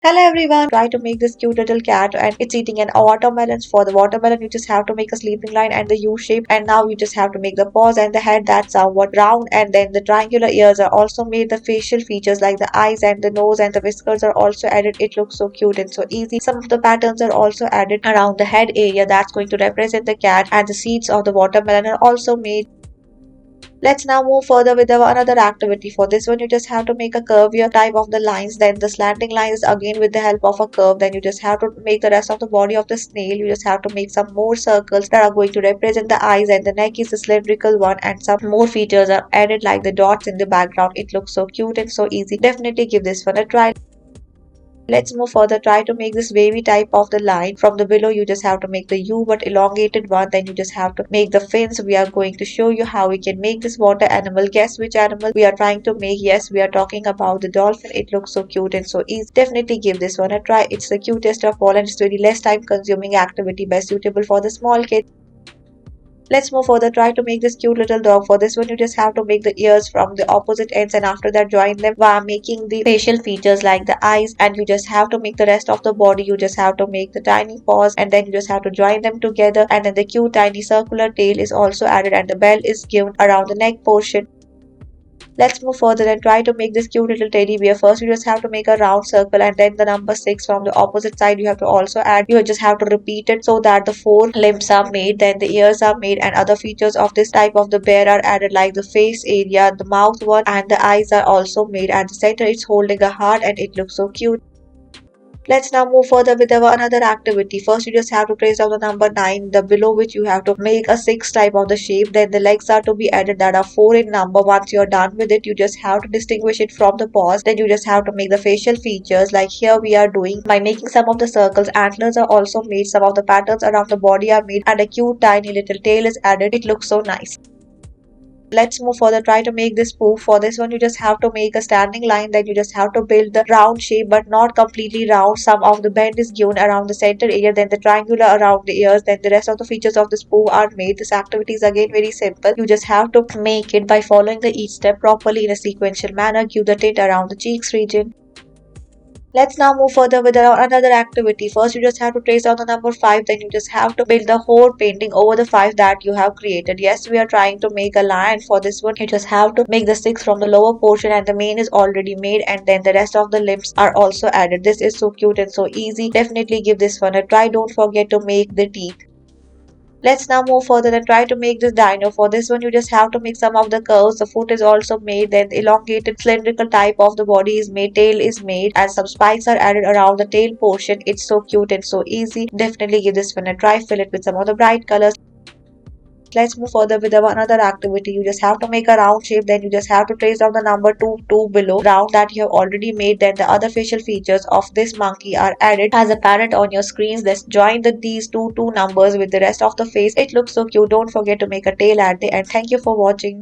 Hello everyone, try to make this cute little cat and it's eating an watermelon. For the watermelon you just have to make a sleeping line and the U shape, and now you just have to make the paws and the head that's somewhat round, and then the triangular ears are also made. The facial features like the eyes and the nose and the whiskers are also added. It looks so cute and so easy. Some of the patterns are also added around the head area that's going to represent the cat, and the seeds of the watermelon are also made. Let's now move further with our another activity. For this one, you just have to make a curvier type of the lines. Then the slanting lines again with the help of a curve. Then you just have to make the rest of the body of the snail. You just have to make some more circles that are going to represent the eyes, and the neck is the cylindrical one, and some more features are added like the dots in the background. It looks so cute and so easy. Definitely give this one a try. Let's move further. Try to make this wavy type of the line. From the below, you just have to make the U but elongated one. Then you just have to make the fins. We are going to show you how we can make this water animal. Guess which animal we are trying to make? Yes, we are talking about the dolphin. It looks so cute and so easy. Definitely give this one a try. It's the cutest of all, and it's very less time consuming activity, best suitable for the small kids. Let's move further. Try to make this cute little dog. For this one, you just have to make the ears from the opposite ends, and after that join them while making the facial features like the eyes, and you just have to make the rest of the body. You just have to make the tiny paws, and then you just have to join them together, and then the cute tiny circular tail is also added, and the bell is given around the neck portion. Let's move further and try to make this cute little teddy bear. First, you just have to make a round circle, and then the number 6 from the opposite side you have to also add. You just have to repeat it so that the four limbs are made, then the ears are made, and other features of this type of the bear are added like the face area, the mouth one, and the eyes are also made. At the center, it's holding a heart, and it looks so cute. Let's now move further with our another activity. First, you just have to trace down the number 9, the below which you have to make a 6 type of the shape. Then the legs are to be added that are 4 in number. Once you're done with it, you just have to distinguish it from the paws. Then you just have to make the facial features like here we are doing by making some of the circles. Antlers are also made, some of the patterns around the body are made, and a cute tiny little tail is added. It looks so nice. Let's move further. Try to make this poof. For this one, you just have to make a standing line. Then you just have to build the round shape, but not completely round. Some of the bend is given around the center area, then the triangular around the ears. Then the rest of the features of this poof are made. This activity is again very simple. You just have to make it by following the each step properly in a sequential manner. Give the tint around the cheeks region. Let's now move further with another activity. First, you just have to trace down the number 5, then you just have to build the whole painting over the 5 that you have created. Yes, we are trying to make a lion. For this one, you just have to make the 6 from the lower portion, and the mane is already made, and then the rest of the limbs are also added. This is so cute and so easy. Definitely give this one a try. Don't forget to make the teeth. Let's now move further and try to make this dino. For this one, you just have to make some of the curves. The foot is also made, then the elongated cylindrical type of the body is made, tail is made, and some spikes are added around the tail portion. It's so cute and so easy. Definitely give this one a try. Fill it with some of the bright colors. Let's move further with our another activity. You just have to make a round shape, then you just have to trace down the number 2 below round that you have already made. Then the other facial features of this monkey are added as apparent on your screens. Let's join these two numbers with the rest of the face. It looks so cute. Don't forget to make a tail at the end. Thank you for watching.